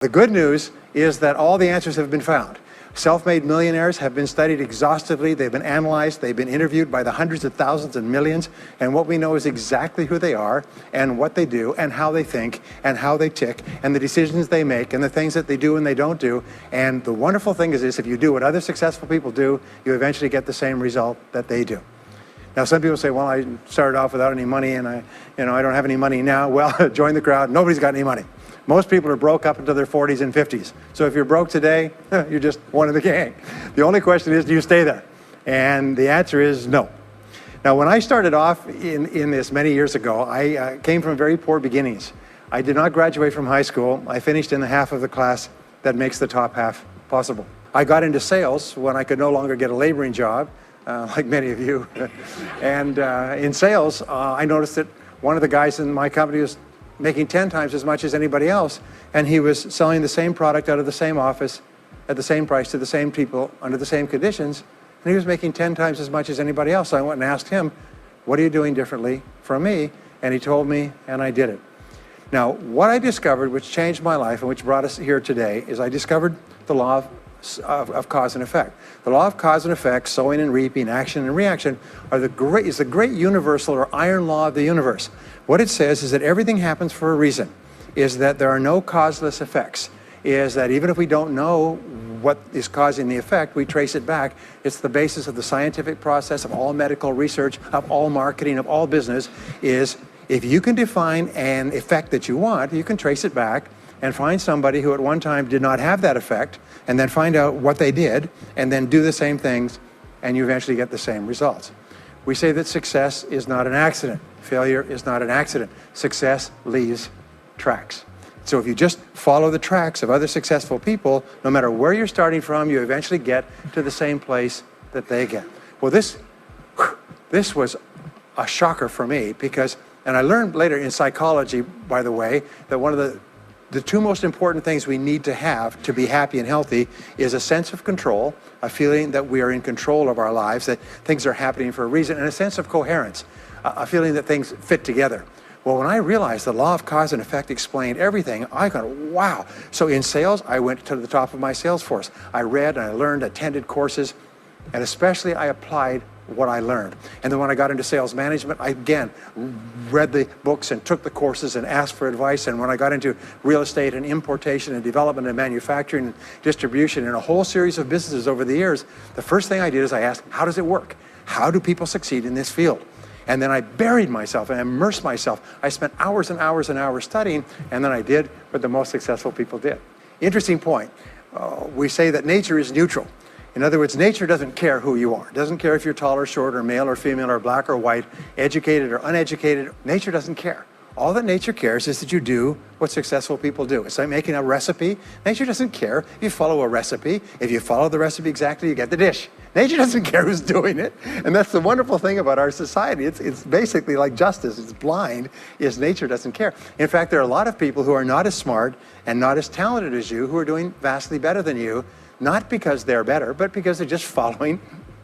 The good news is that all the answers have been found. Self-made millionaires have been studied exhaustively, they've been analyzed, they've been interviewed by the hundreds of thousands and millions, and what we know is exactly who they are, and what they do, and how they think, and how they tick, and the decisions they make, and the things that they do and they don't do. And the wonderful thing is this: if you do what other successful people do, you eventually get the same result that they do. Now, some people say, well, I started off without any money, and I don't have any money now. Well, join the crowd. Nobody's got any money. Most people are broke up until their 40s and 50s. So if you're broke today, you're just one of the gang. The only question is, do you stay there? And the answer is no. Now, when I started off in this many years ago, I came from very poor beginnings. I did not graduate from high school. I finished in the half of the class that makes the top half possible. I got into sales when I could no longer get a laboring job, like many of you. And in sales, I noticed that one of the guys in my company was making 10 times as much as anybody else, and he was selling the same product out of the same office at the same price to the same people under the same conditions, and he was making 10 times as much as anybody else. So I went and asked him, what are you doing differently from me? And he told me, and I did it. Now, what I discovered, which changed my life and which brought us here today, is I discovered the law of cause and effect. The law of cause and effect, sowing and reaping, action and reaction, is the great universal or iron law of the universe. What it says is that everything happens for a reason, is that there are no causeless effects, is that even if we don't know what is causing the effect, we trace it back. It's the basis of the scientific process, of all medical research, of all marketing, of all business, is if you can define an effect that you want, you can trace it back and find somebody who at one time did not have that effect, and then find out what they did, and then do the same things, and you eventually get the same results. We say that success is not an accident. Failure is not an accident. Success leaves tracks. So if you just follow the tracks of other successful people, no matter where you're starting from, you eventually get to the same place that they get. Well, this was a shocker for me, because, and I learned later in psychology, by the way, that one of the two most important things we need to have to be happy and healthy is a sense of control, a feeling that we are in control of our lives, that things are happening for a reason, and a sense of coherence, a feeling that things fit together. Well, when I realized the law of cause and effect explained everything, I thought, wow. So in sales, I went to the top of my sales force. I read and I learned, attended courses, and especially I applied what I learned. And then when I got into sales management, I again read the books and took the courses and asked for advice. And when I got into real estate and importation and development and manufacturing and distribution and a whole series of businesses over the years, the first thing I did is I asked, how does it work? How do people succeed in this field? And then I buried myself and immersed myself. I spent hours and hours and hours studying, and then I did what the most successful people did. Interesting point. We say that nature is neutral. In other words, nature doesn't care who you are. It doesn't care if you're tall or short or male or female or black or white, educated or uneducated. Nature doesn't care. All that nature cares is that you do what successful people do. It's like making a recipe. Nature doesn't care if you follow a recipe. If you follow the recipe exactly, you get the dish. Nature doesn't care who's doing it. And that's the wonderful thing about our society. It's basically like justice. It's blind, is nature doesn't care. In fact, there are a lot of people who are not as smart and not as talented as you who are doing vastly better than you, not because they're better, but because they're just following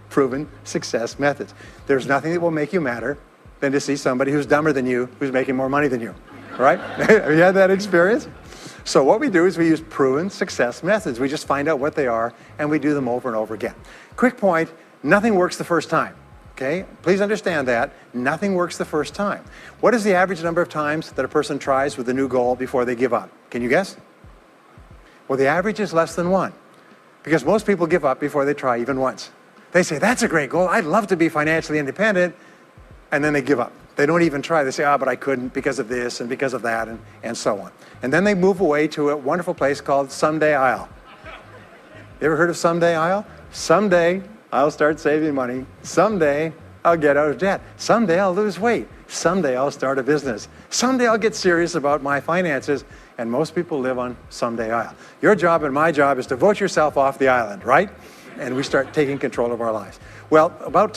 proven success methods. There's nothing that will make you madder than to see somebody who's dumber than you, who's making more money than you, right? Have you had that experience? So what we do is we use proven success methods. We just find out what they are, and we do them over and over again. Quick point, nothing works the first time, okay? Please understand that. Nothing works the first time. What is the average number of times that a person tries with a new goal before they give up? Can you guess? Well, the average is less than 1. Because most people give up before they try even once. They say, that's a great goal. I'd love to be financially independent. And then they give up. They don't even try. They say, but I couldn't because of this and because of that and so on. And then they move away to a wonderful place called Someday I'll. You ever heard of Someday I'll? Someday I'll start saving money. Someday I'll get out of debt. Someday I'll lose weight. Someday I'll start a business. Someday I'll get serious about my finances. And most people live on Someday I'll. Your job and my job is to vote yourself off the island, right? And we start taking control of our lives. Well, about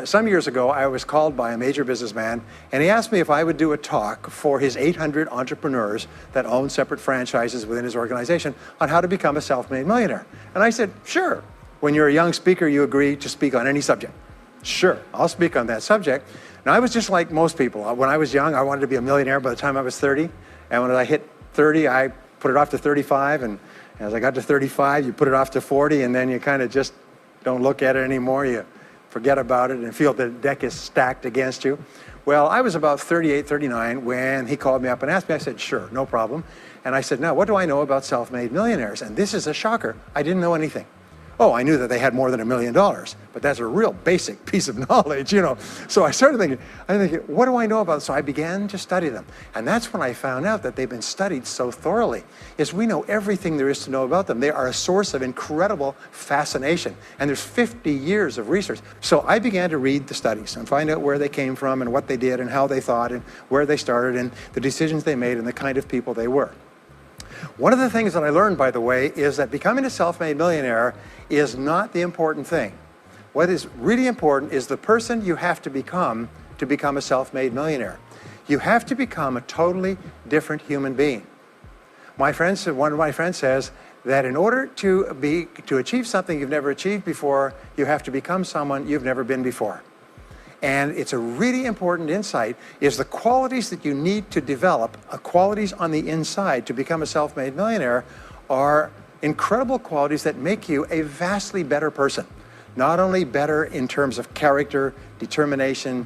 some years ago, I was called by a major businessman, and he asked me if I would do a talk for his 800 entrepreneurs that own separate franchises within his organization on how to become a self-made millionaire. And I said, sure. When you're a young speaker, you agree to speak on any subject. Sure, I'll speak on that subject. Now, I was just like most people. When I was young, I wanted to be a millionaire by the time I was 30. And when I hit 30, I put it off to 35, and as I got to 35, you put it off to 40, and then you kind of just don't look at it anymore. You forget about it and feel the deck is stacked against you. Well, I was about 38, 39 when he called me up and asked me. I said, sure, no problem. And I said, now, what do I know about self-made millionaires? And this is a shocker. I didn't know anything. Oh, I knew that they had more than $1 million, but that's a real basic piece of knowledge, you know. So I started thinking, what do I know about it? So I began to study them. And that's when I found out that they've been studied so thoroughly, is we know everything there is to know about them. They are a source of incredible fascination. And there's 50 years of research. So I began to read the studies and find out where they came from and what they did and how they thought and where they started and the decisions they made and the kind of people they were. One of the things that I learned, by the way, is that becoming a self-made millionaire is not the important thing. What is really important is the person you have to become a self-made millionaire. You have to become a totally different human being. One of my friends says that in order to achieve something you've never achieved before, you have to become someone you've never been before. And it's a really important insight, is the qualities that you need to develop, qualities on the inside to become a self-made millionaire, are incredible qualities that make you a vastly better person. Not only better in terms of character, determination,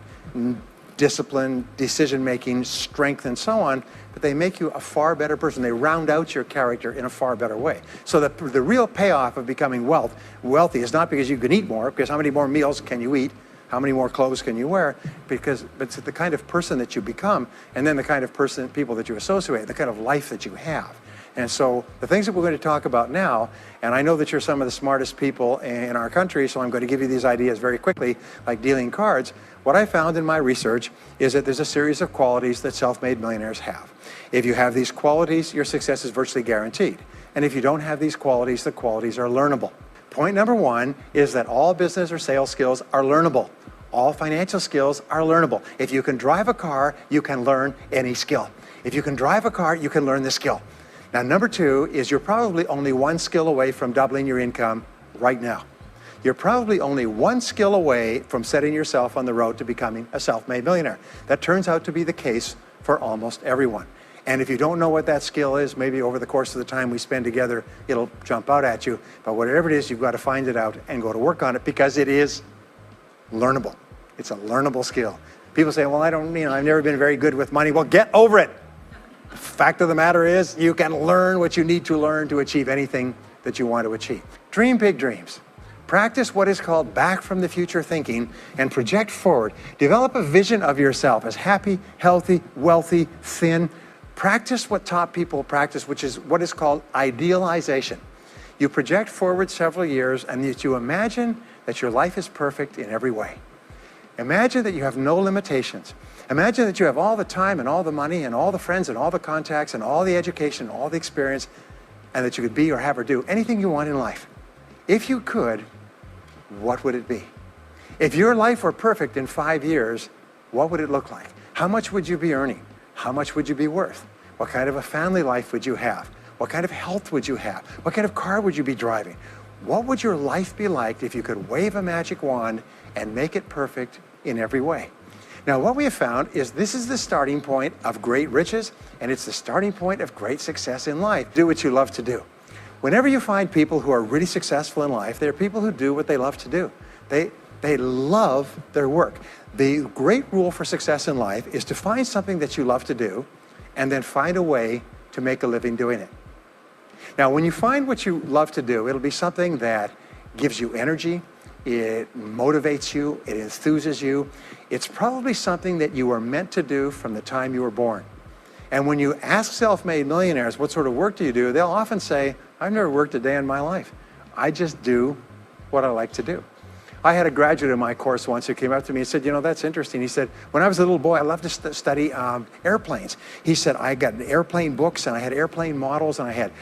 discipline, decision-making, strength, and so on, but they make you a far better person. They round out your character in a far better way. So the real payoff of becoming wealthy is not because you can eat more, because how many more meals can you eat? How many more clothes can you wear? But it's the kind of person that you become, and then the kind of people that you associate, the kind of life that you have. And so the things that we're going to talk about now, and I know that you're some of the smartest people in our country, so I'm going to give you these ideas very quickly, like dealing cards. What I found in my research is that there's a series of qualities that self-made millionaires have. If you have these qualities, your success is virtually guaranteed. And if you don't have these qualities, the qualities are learnable. Point number one is that all business or sales skills are learnable. All financial skills are learnable. If you can drive a car, you can learn any skill. If you can drive a car, you can learn the skill. Now, number two is you're probably only one skill away from doubling your income right now. You're probably only one skill away from setting yourself on the road to becoming a self-made millionaire. That turns out to be the case for almost everyone. And if you don't know what that skill is, maybe over the course of the time we spend together, it'll jump out at you. But whatever it is, you've got to find it out and go to work on it, because it is learnable. It's a learnable skill. People say, well, I've never been very good with money. Well, get over it. The fact of the matter is, you can learn what you need to learn to achieve anything that you want to achieve. Dream big dreams. Practice what is called back from the future thinking and project forward. Develop a vision of yourself as happy, healthy, wealthy, thin. Practice what top people practice, which is what is called idealization. You project forward several years and that you imagine that your life is perfect in every way. Imagine that you have no limitations. Imagine that you have all the time and all the money and all the friends and all the contacts and all the education and all the experience, and that you could be or have or do anything you want in life. If you could, what would it be? If your life were perfect in 5 years, what would it look like? How much would you be earning? How much would you be worth? What kind of a family life would you have? What kind of health would you have? What kind of car would you be driving? What would your life be like if you could wave a magic wand and make it perfect in every way? Now, what we have found is this is the starting point of great riches, and it's the starting point of great success in life. Do what you love to do. Whenever you find people who are really successful in life, they're people who do what they love to do. They love their work. The great rule for success in life is to find something that you love to do and then find a way to make a living doing it. Now, when you find what you love to do, it'll be something that gives you energy, it motivates you, it enthuses you. It's probably something that you were meant to do from the time you were born. And when you ask self-made millionaires, what sort of work do you do? They'll often say, I've never worked a day in my life. I just do what I like to do. I had a graduate in my course once who came up to me and said, that's interesting. He said, when I was a little boy, I loved to study airplanes. He said, I got airplane books and I had airplane models and I had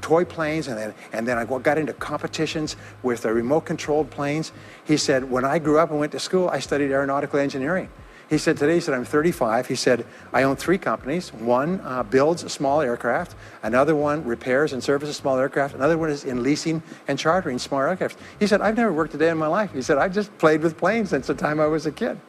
toy planes and then I got into competitions with remote controlled planes. He said, when I grew up and went to school, I studied aeronautical engineering. He said, today, he said, I'm 35. He said, I own 3 companies. One builds a small aircraft. Another one repairs and services small aircraft. Another one is in leasing and chartering small aircraft. He said, I've never worked a day in my life. He said, I've just played with planes since the time I was a kid.